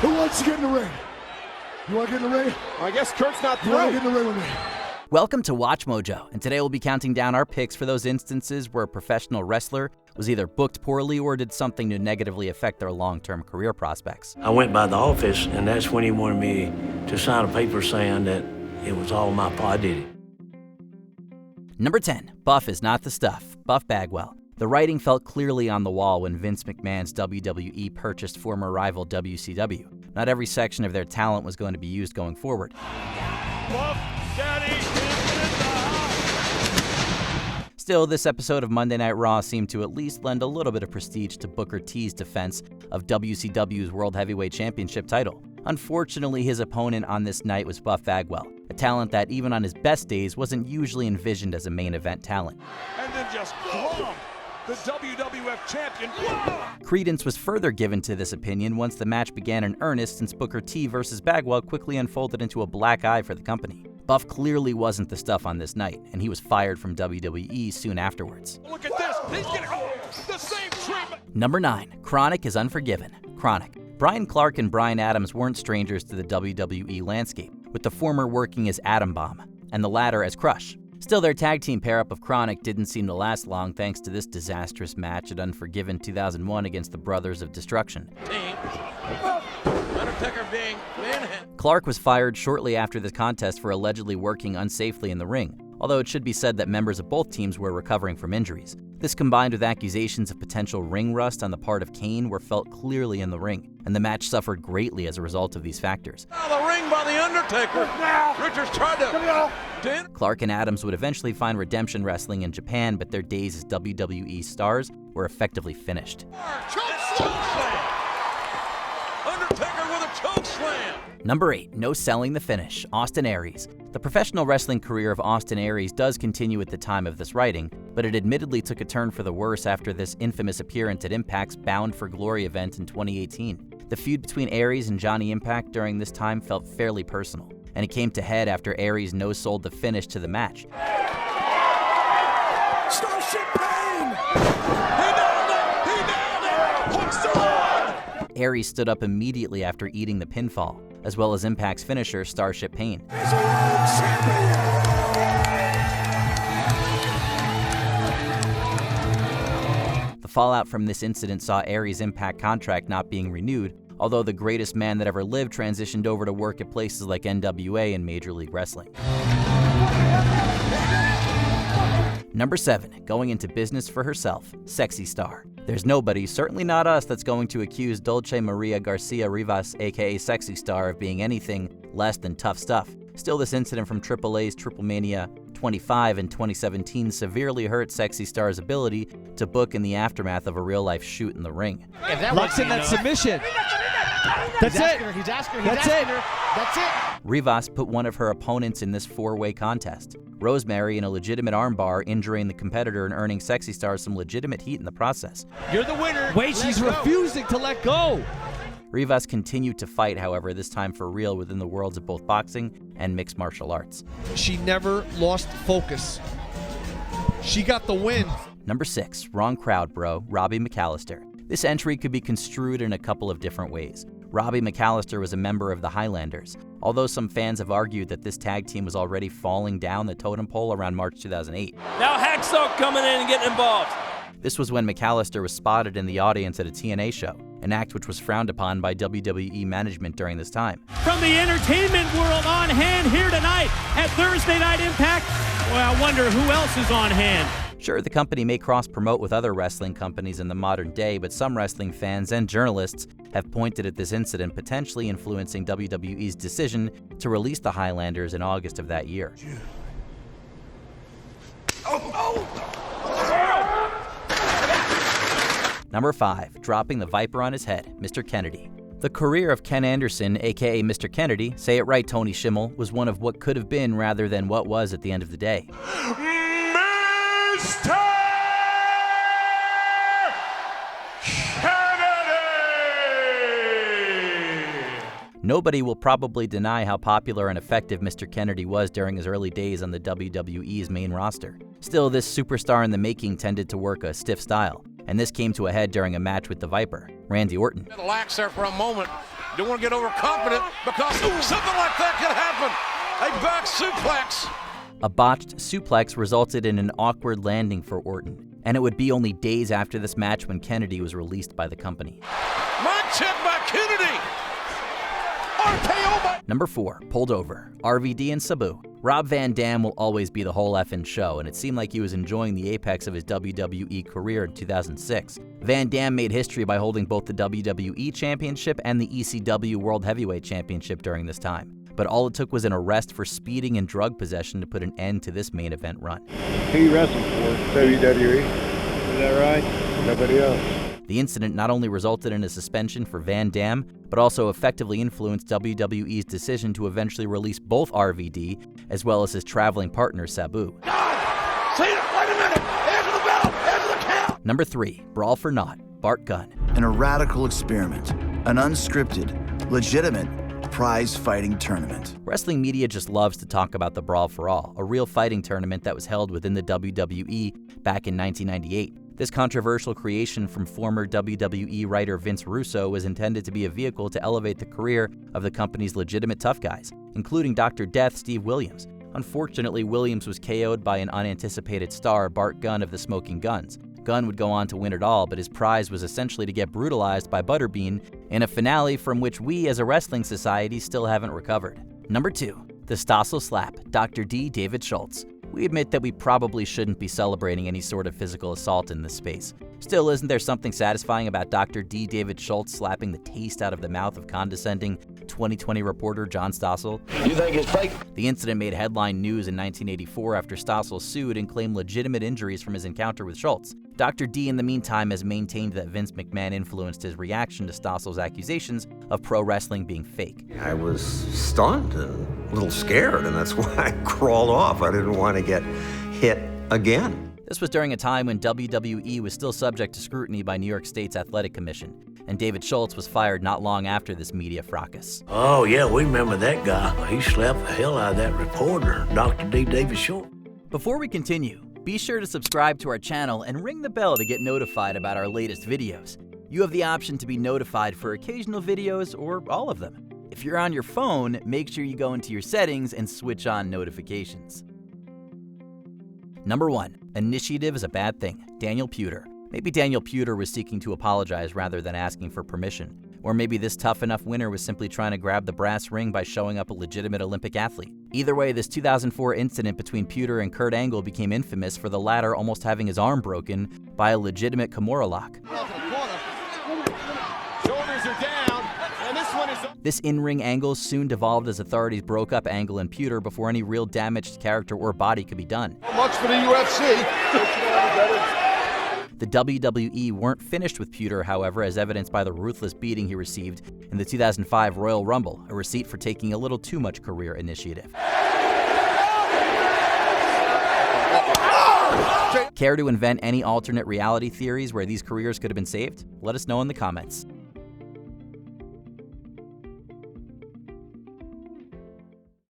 Who wants to get in the ring? You want to get in the ring? I guess Kurt's not through. You want to get in the ring with me? Welcome to Watch Mojo, and today we'll be counting down our picks for those instances where a professional wrestler was either booked poorly or did something to negatively affect their long-term career prospects. I went by the office, and that's when he wanted me to sign a paper saying that it was all my fault. I did it. Number 10, Buff is not the stuff. Buff Bagwell. The writing felt clearly on the wall when Vince McMahon's WWE purchased former rival WCW. Not every section of their talent was going to be used going forward. Buff Daddy is in the house. Still, this episode of Monday Night Raw seemed to at least lend a little bit of prestige to Booker T's defense of WCW's World Heavyweight Championship title. Unfortunately, his opponent on this night was Buff Bagwell, a talent that even on his best days wasn't usually envisioned as a main event talent. And then just boom, the WWF champion. Credence was further given to this opinion once the match began in earnest, since Booker T versus Bagwell quickly unfolded into a black eye for the company. Buff clearly wasn't the stuff on this night, and he was fired from WWE soon afterwards. Look at this. He's getting the same treatment. Number 9, Kronik is unforgiven. Kronik. Brian Clark and Brian Adams weren't strangers to the WWE landscape, with the former working as Atom Bomb, and the latter as Crush. Still, their tag team pair-up of Kronik didn't seem to last long thanks to this disastrous match at Unforgiven 2001 against the Brothers of Destruction. Undertaker being manhandled. Clark was fired shortly after the contest for allegedly working unsafely in the ring, although it should be said that members of both teams were recovering from injuries. This, combined with accusations of potential ring rust on the part of Kane, were felt clearly in the ring, and the match suffered greatly as a result of these factors. Now the ring by the Undertaker. Richards tried to. Clark and Adams would eventually find redemption wrestling in Japan, but their days as WWE stars were effectively finished. Undertaker with a choke slam. Number 8, no selling the finish. Austin Aries. The professional wrestling career of Austin Aries does continue at the time of this writing, but it admittedly took a turn for the worse after this infamous appearance at Impact's Bound for Glory event in 2018. The feud between Aries and Johnny Impact during this time felt fairly personal, and it came to head after Aries no-sold the finish to the match. Starship Pain! He nailed it. Hooks the line. Aries stood up immediately after eating the pinfall, as well as Impact's finisher, Starship Pain. He's a world champion! The fallout from this incident saw Aries' Impact contract not being renewed, although the greatest man that ever lived transitioned over to work at places like NWA and Major League Wrestling. Number 7, going into business for herself, Sexy Star. There's nobody, certainly not us, that's going to accuse Dulce Maria Garcia Rivas, aka Sexy Star, of being anything less than tough stuff. Still, this incident from AAA's Triple Mania 25 in 2017 severely hurt Sexy Star's ability to book in the aftermath of a real-life shoot in the ring. Locks in that submission. That's it. He's asking her. That's it. That's it. Rivas put one of her opponents in this 4-way contest. Rosemary in a legitimate armbar, injuring the competitor and earning Sexy Star some legitimate heat in the process. You're the winner. Wait, she's refusing to let go. Rivas continued to fight, however, this time for real within the worlds of both boxing and mixed martial arts. She never lost focus. She got the win. Number 6, wrong crowd, bro, Robbie McAllister. This entry could be construed in a couple of different ways. Robbie McAllister was a member of the Highlanders, although some fans have argued that this tag team was already falling down the totem pole around March 2008. Now Hacksaw coming in and getting involved. This was when McAllister was spotted in the audience at a TNA show, an act which was frowned upon by WWE management during this time. From the entertainment world on hand here tonight at Thursday Night Impact. Well, I wonder who else is on hand. Sure, the company may cross-promote with other wrestling companies in the modern day, but some wrestling fans and journalists have pointed at this incident potentially influencing WWE's decision to release the Highlanders in August of that year. Number 5, dropping the Viper on his head, Mr. Kennedy. The career of Ken Anderson, aka Mr. Kennedy, say it right, Tony Schimmel, was one of what could have been rather than what was at the end of the day. Mr. Kennedy! Nobody will probably deny how popular and effective Mr. Kennedy was during his early days on the WWE's main roster. Still, this superstar in the making tended to work a stiff style, and this came to a head during a match with the Viper, Randy Orton. Relax there for a moment. Don't want to get overconfident because something like that could happen. A back suplex. A botched suplex resulted in an awkward landing for Orton, and it would be only days after this match when Kennedy was released by the company. Mic check by Kennedy. RKO by... Number 4, pulled over, RVD and Sabu. Rob Van Dam will always be the whole effing show, and it seemed like he was enjoying the apex of his WWE career in 2006. Van Dam made history by holding both the WWE Championship and the ECW World Heavyweight Championship during this time. But all it took was an arrest for speeding and drug possession to put an end to this main event run. Who you wrestling for? WWE. Is that right? Nobody else. The incident not only resulted in a suspension for Van Dam, but also effectively influenced WWE's decision to eventually release both RVD as well as his traveling partner Sabu. God! Wait a minute! Answer the bell! Answer the count! Number 3, Brawl for Naught, Bart Gunn. In a radical experiment, an unscripted, legitimate, prize-fighting tournament. Wrestling media just loves to talk about the Brawl for All, a real fighting tournament that was held within the WWE back in 1998. This controversial creation from former WWE writer Vince Russo was intended to be a vehicle to elevate the career of the company's legitimate tough guys, including Dr. Death Steve Williams. Unfortunately, Williams was KO'd by an unanticipated star, Bart Gunn of the Smoking Guns. Gunn would go on to win it all, but his prize was essentially to get brutalized by Butterbean in a finale from which we as a wrestling society still haven't recovered. Number 2, the Stossel Slap, Dr. D. David Schultz. We admit that we probably shouldn't be celebrating any sort of physical assault in this space. Still, isn't there something satisfying about Dr. D. David Schultz slapping the taste out of the mouth of condescending 2020 reporter John Stossel? You think it's fake? The incident made headline news in 1984 after Stossel sued and claimed legitimate injuries from his encounter with Schultz. Dr. D, in the meantime, has maintained that Vince McMahon influenced his reaction to Stossel's accusations of pro wrestling being fake. I was stunned and a little scared, and that's why I crawled off. I didn't want to get hit again. This was during a time when WWE was still subject to scrutiny by New York State's Athletic Commission, and David Schultz was fired not long after this media fracas. Oh, yeah, we remember that guy. He slapped the hell out of that reporter, Dr. D. David Schultz. Before we continue, be sure to subscribe to our channel and ring the bell to get notified about our latest videos. You have the option to be notified for occasional videos or all of them. If you're on your phone, make sure you go into your settings and switch on notifications. Number 1, initiative is a bad thing, Daniel Puder. Maybe Daniel Puder was seeking to apologize rather than asking for permission. Or maybe this tough enough winner was simply trying to grab the brass ring by showing up a legitimate Olympic athlete. Either way, this 2004 incident between Puder and Kurt Angle became infamous for the latter almost having his arm broken by a legitimate Kimura lock. Shoulders are down, and this one is... This in-ring angle soon devolved as authorities broke up Angle and Puder before any real damage to character or body could be done. Much for the UFC. The WWE weren't finished with Puder, however, as evidenced by the ruthless beating he received in the 2005 Royal Rumble, a receipt for taking a little too much career initiative. Care to invent any alternate reality theories where these careers could have been saved? Let us know in the comments.